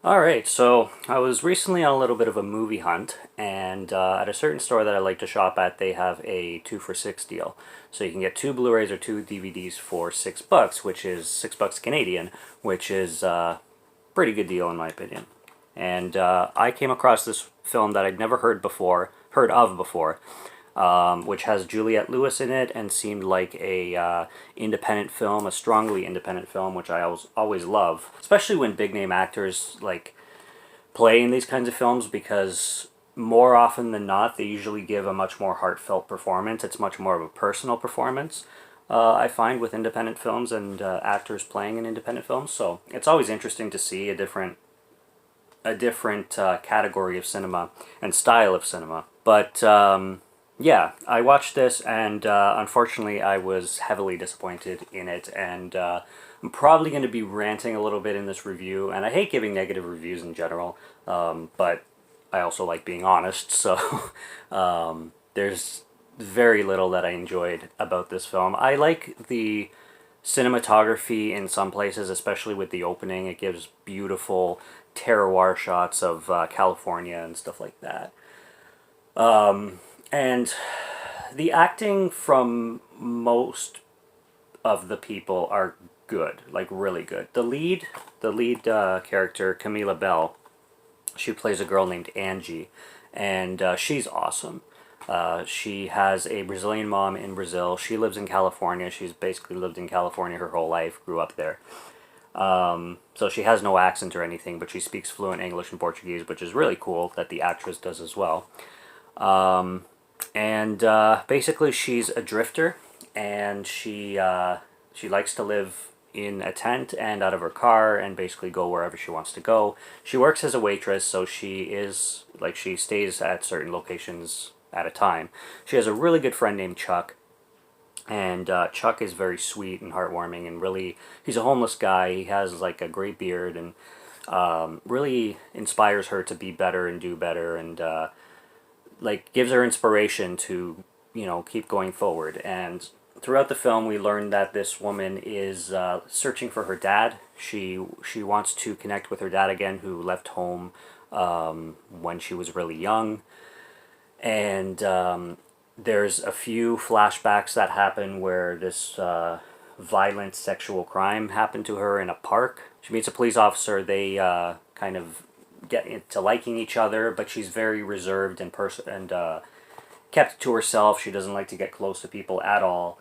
Alright, so I was recently on a little bit of a movie hunt, and at a certain store that I like to shop at, they have a 2 for 6 deal. So you can get two Blu-rays or two DVDs for $6, which is $6 Canadian, which is a pretty good deal in my opinion. And I came across this film that I'd never heard of before, which has Juliette Lewis in it and seemed like a independent film, a strongly independent film, which I always love, especially when big name actors like play in these kinds of films because more often than not they usually give a much more heartfelt performance. It's much more of a personal performance. I find with independent films and actors playing in independent films, so it's always interesting to see a different category of cinema and style of cinema. But yeah, I watched this, and unfortunately, I was heavily disappointed in it, and I'm probably going to be ranting a little bit in this review. And I hate giving negative reviews in general, but I also like being honest. So there's very little that I enjoyed about this film. I like the cinematography in some places, especially with the opening. It gives beautiful terroir shots of California and stuff like that. And the acting from most of the people are good, like really good. The lead character, Camila Bell, she plays a girl named Angie, and she's awesome. She has a Brazilian mom in Brazil. She lives in California. She's basically lived in California her whole life, grew up there. So she has no accent or anything, but she speaks fluent English and Portuguese, which is really cool that the actress does as well. And basically, she's a drifter, and she likes to live in a tent and out of her car, and basically go wherever she wants to go. She works as a waitress, so she stays at certain locations at a time. She has a really good friend named Chuck, and Chuck is very sweet and heartwarming, and really, he's a homeless guy. He has like a great beard, and really inspires her to be better and do better, and like gives her inspiration to keep going forward. And throughout the film, we learn that this woman is searching for her dad. She wants to connect with her dad again, who left home when she was really young. And there's a few flashbacks that happen where this violent sexual crime happened to her in a park. She meets a police officer. They kind of get into liking each other, but she's very reserved and kept to herself. She doesn't like to get close to people at all.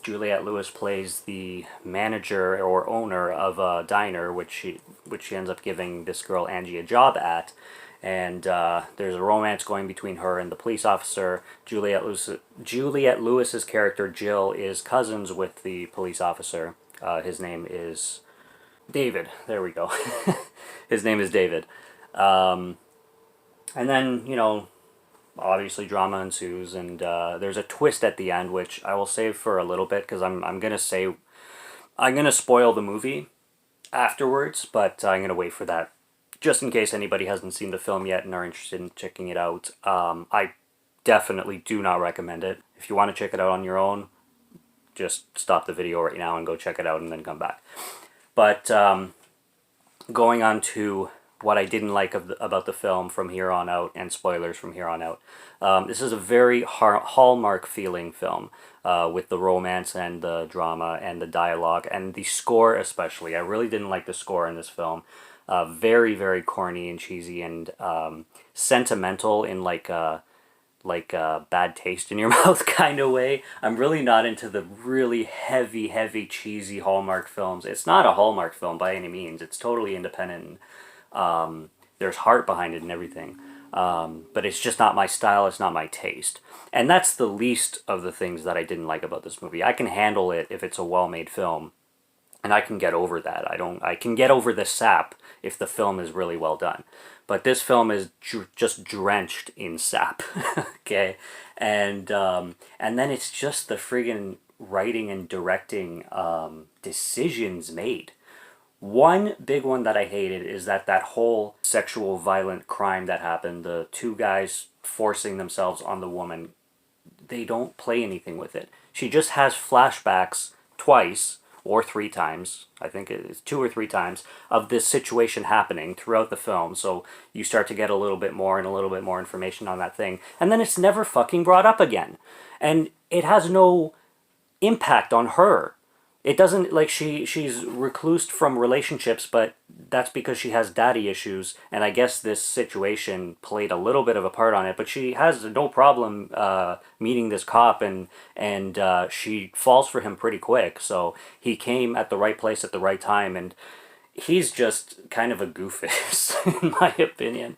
Juliette Lewis plays the manager or owner of a diner, which she ends up giving this girl Angie a job at. And there's a romance going between her and the police officer. Juliette Lewis's character Jill is cousins with the police officer. His name is David. There we go. His name is David. And then, obviously drama ensues, and there's a twist at the end, which I will save for a little bit, because I'm gonna spoil the movie afterwards, but I'm gonna wait for that, just in case anybody hasn't seen the film yet and are interested in checking it out. I definitely do not recommend it. If you want to check it out on your own, just stop the video right now and go check it out and then come back. But going on to what I didn't like about the film from here on out, and spoilers from here on out. This is a very Hallmark feeling film, with the romance and the drama and the dialogue and the score especially. I really didn't like the score in this film. Very, very corny and cheesy, and sentimental in like a bad taste in your mouth kind of way. I'm really not into the really heavy, heavy, cheesy Hallmark films. It's not a Hallmark film by any means. It's totally independent. There's heart behind it and everything. But it's just not my style. It's not my taste. And that's the least of the things that I didn't like about this movie. I can handle it if it's a well-made film, and I can get over that. I can get over the sap if the film is really well done. But this film is just drenched in sap, okay? And then it's just the friggin' writing and directing decisions made. One big one that I hated is that whole sexual violent crime that happened, the two guys forcing themselves on the woman, they don't play anything with it. She just has flashbacks twice or three times, I think it's two or three times, of this situation happening throughout the film. So you start to get a little bit more and a little bit more information on that thing. And then it's never fucking brought up again. And it has no impact on her. It doesn't, like, she's reclused from relationships, but that's because she has daddy issues, and I guess this situation played a little bit of a part on it. But she has no problem meeting this cop, and she falls for him pretty quick. So he came at the right place at the right time, and he's just kind of a goofus in my opinion.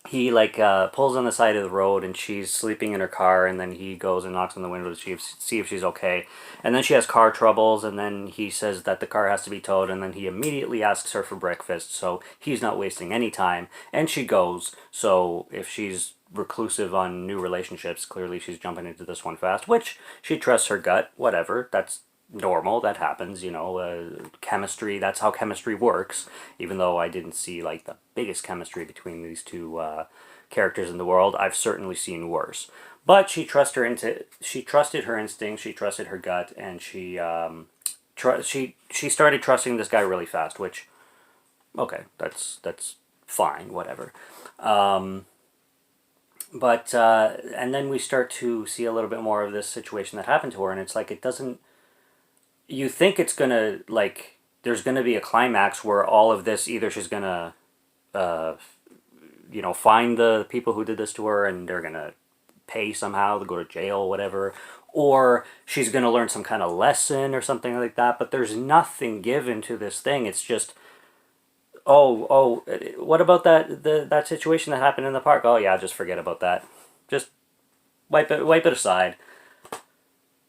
He like pulls on the side of the road, and she's sleeping in her car, and then he goes and knocks on the window to see if she's okay, and then she has car troubles, and then he says that the car has to be towed, and then he immediately asks her for breakfast, so he's not wasting any time, and she goes. So if she's reclusive on new relationships, clearly she's jumping into this one fast, which she trusts her gut, whatever, that's normal, that happens, chemistry, that's how chemistry works, even though I didn't see like the biggest chemistry between these two characters in the world. I've certainly seen worse, but she trusted her instinct, she trusted her gut, and she started trusting this guy really fast, which, okay, that's fine, whatever. But and then we start to see a little bit more of this situation that happened to her, and it's like, it doesn't, you think it's gonna, like, there's gonna be a climax where all of this, either she's gonna, find the people who did this to her, and they're gonna pay somehow to go to jail, whatever, or she's gonna learn some kind of lesson or something like that. But there's nothing given to this thing. It's just, oh, what about that situation that happened in the park? Oh yeah, just forget about that. Just wipe it aside.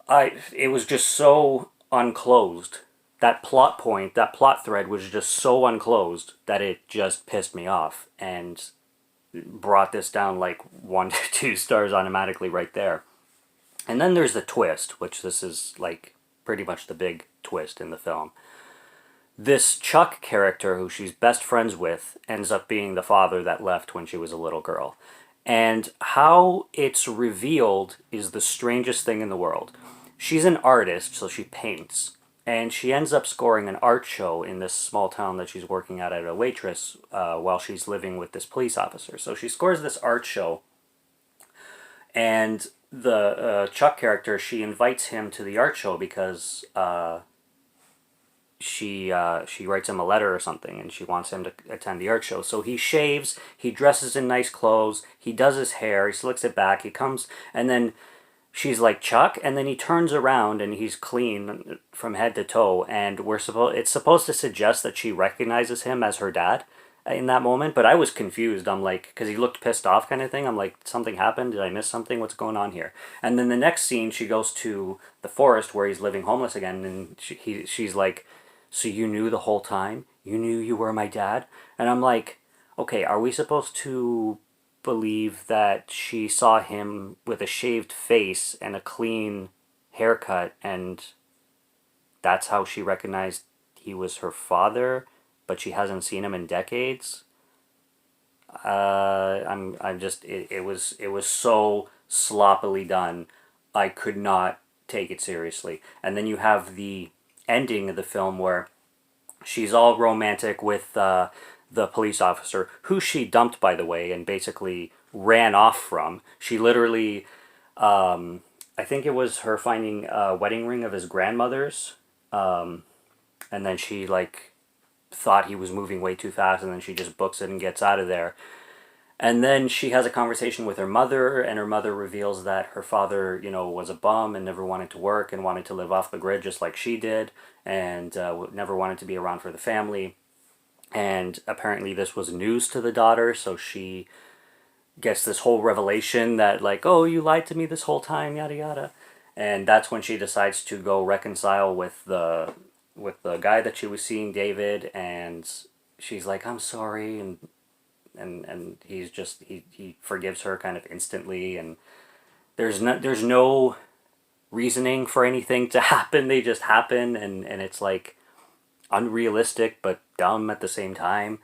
It was just so unclosed. That plot point, that plot thread was just so unclosed that it just pissed me off and brought this down like 1 to 2 stars automatically right there. And then there's the twist, which this is like pretty much the big twist in the film. This Chuck character, who she's best friends with, ends up being the father that left when she was a little girl. And how it's revealed is the strangest thing in the world. She's an artist, so she paints, and she ends up scoring an art show in this small town that she's working at a waitress while she's living with this police officer. So she scores this art show, and the Chuck character, she invites him to the art show because she writes him a letter or something, and she wants him to attend the art show. So he shaves, he dresses in nice clothes, he does his hair, he slicks it back, he comes, and then she's like, Chuck, and then he turns around and he's clean from head to toe, and it's supposed to suggest that she recognizes him as her dad in that moment. But I was confused. I'm like, because he looked pissed off kind of thing. I'm like, something happened? Did I miss something? What's going on here? And then the next scene, she goes to the forest where he's living homeless again, and she's like, so you knew the whole time? You knew you were my dad? And I'm like, okay, are we supposed to believe that she saw him with a shaved face and a clean haircut, and that's how she recognized he was her father, but she hasn't seen him in decades? I'm just, it was so sloppily done. I could not take it seriously. And then you have the ending of the film where she's all romantic with the police officer, who she dumped, by the way, and basically ran off from. She literally, I think it was her finding a wedding ring of his grandmother's, and then she like thought he was moving way too fast, and then she just books it and gets out of there. And then she has a conversation with her mother, and her mother reveals that her father, was a bum and never wanted to work and wanted to live off the grid just like she did, and never wanted to be around for the family. And apparently this was news to the daughter, so she gets this whole revelation that, like, oh, you lied to me this whole time, yada yada. And that's when she decides to go reconcile with the guy that she was seeing, David, and she's like, I'm sorry, and he's just, he forgives her kind of instantly, and there's no reasoning for anything to happen. They just happen, and it's like unrealistic but dumb at the same time.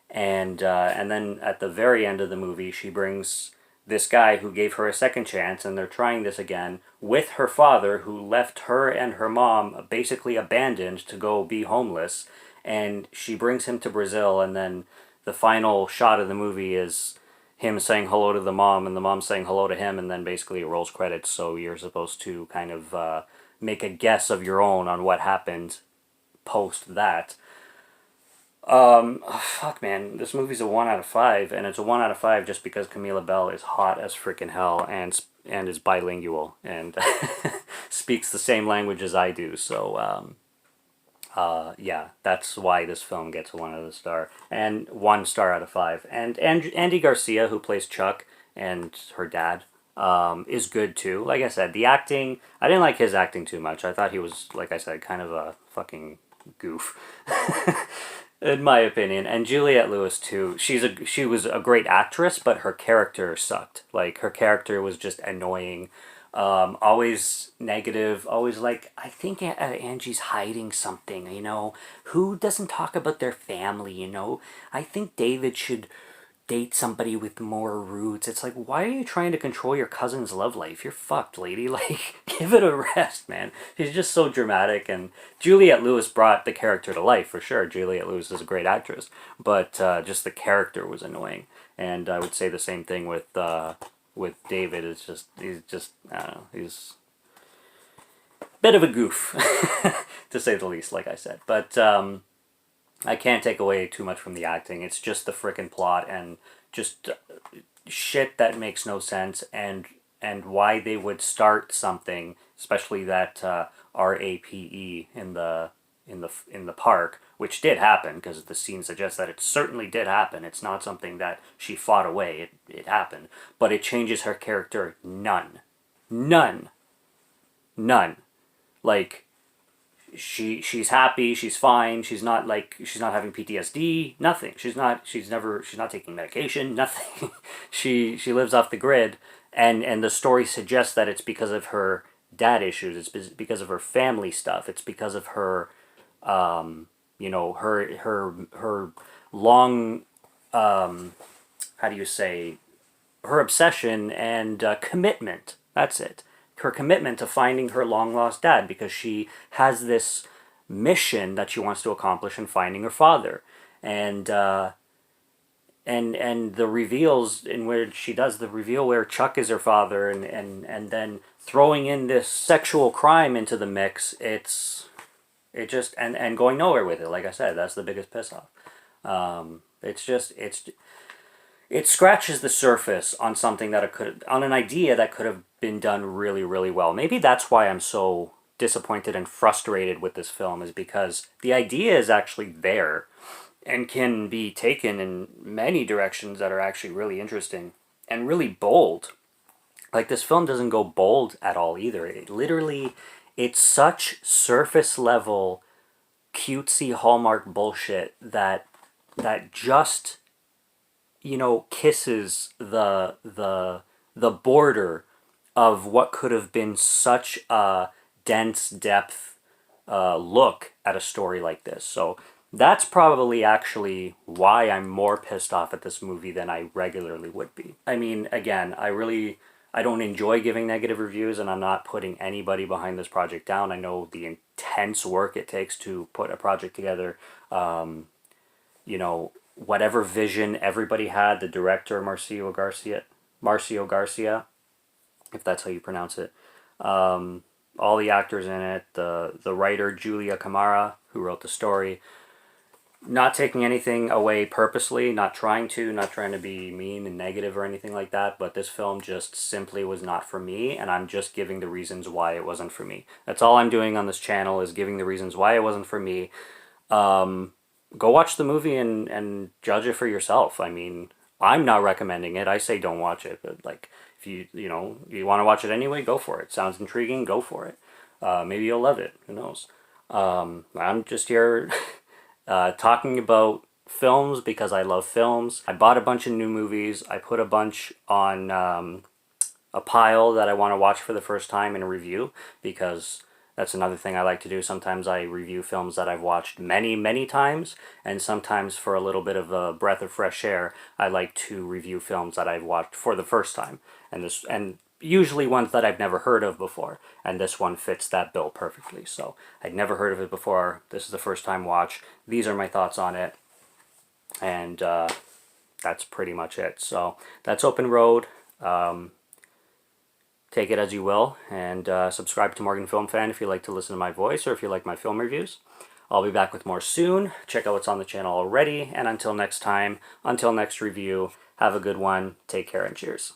And then at the very end of the movie, she brings this guy who gave her a second chance, and they're trying this again with her father, who left her and her mom basically abandoned to go be homeless. And she brings him to Brazil, and then the final shot of the movie is him saying hello to the mom, and the mom saying hello to him, and then basically it rolls credits. So you're supposed to kind of make a guess of your own on what happened post that. Fuck, man, this movie's a 1 out of 5, and it's a 1 out of 5 just because Camila Bell is hot as freaking hell and is bilingual and speaks the same language as I do. So yeah, that's why this film gets a 1 and 1 star out of 5. And Andy Garcia, who plays Chuck and her dad, is good too. Like I said, the acting, I didn't like his acting too much. I thought he was, like I said, kind of a fucking goof. In my opinion. And Juliette Lewis too. She was a great actress, but her character sucked. Like, her character was just annoying. Always negative, always like, I think Angie's hiding something, you know? Who doesn't talk about their family, you know? I think David should date somebody with more roots. It's like, why are you trying to control your cousin's love life? You're fucked, lady. Like, give it a rest, man. She's just so dramatic, and Juliette Lewis brought the character to life, for sure. Juliette Lewis is a great actress, but just the character was annoying. And I would say the same thing with David. He's just, I don't know, he's a bit of a goof, to say the least, like I said. But, I can't take away too much from the acting. It's just the frickin' plot and just shit that makes no sense, and why they would start something, especially that RAPE in the park, which did happen because the scene suggests that it certainly did happen. It's not something that she fought away. It happened, but it changes her character none. Like, she's happy, she's fine, she's not having PTSD, nothing. She's not taking medication, nothing. she lives off the grid, and the story suggests that it's because of her dad issues, it's because of her family stuff, it's because of her her long how do you say, her obsession and commitment. That's it. Her commitment to finding her long-lost dad, because she has this mission that she wants to accomplish in finding her father. And the reveals in where she does the reveal where Chuck is her father, and then throwing in this sexual crime into the mix, it just and going nowhere with it. Like I said, that's the biggest piss off. It scratches the surface on something on an idea that could have been done really, really well. Maybe that's why I'm so disappointed and frustrated with this film, is because the idea is actually there and can be taken in many directions that are actually really interesting and really bold. Like, this film doesn't go bold at all either. It's such surface level, cutesy Hallmark bullshit that just, kisses the border of what could have been such a dense depth look at a story like this. So that's probably actually why I'm more pissed off at this movie than I regularly would be. I mean, again, I don't enjoy giving negative reviews, and I'm not putting anybody behind this project down. I know the intense work it takes to put a project together. Whatever vision everybody had, the director, Marcio Garcia, if that's how you pronounce it, all the actors in it, the writer, Julia Camara, who wrote the story, not taking anything away purposely, not trying to be mean and negative or anything like that, but this film just simply was not for me, and I'm just giving the reasons why it wasn't for me. That's all I'm doing on this channel, is giving the reasons why it wasn't for me. Go watch the movie and judge it for yourself. I mean, I'm not recommending it. I say don't watch it, but like, if you want to watch it anyway, go for it. Sounds intriguing, go for it. Maybe you'll love it. Who knows? I'm just here talking about films because I love films. I bought a bunch of new movies. I put a bunch on a pile that I want to watch for the first time and review, because That's another thing I like to do. Sometimes I review films that I've watched many, many times, and sometimes for a little bit of a breath of fresh air, I like to review films that I've watched for the first time. And usually ones that I've never heard of before, and this one fits that bill perfectly. So I'd never heard of it before. This is the first time watch. These are my thoughts on it, and that's pretty much it. So that's Open Road. Take it as you will, and subscribe to Morgan Film Fan if you like to listen to my voice or if you like my film reviews. I'll be back with more soon. Check out what's on the channel already, and until next time, until next review, have a good one, take care, and cheers.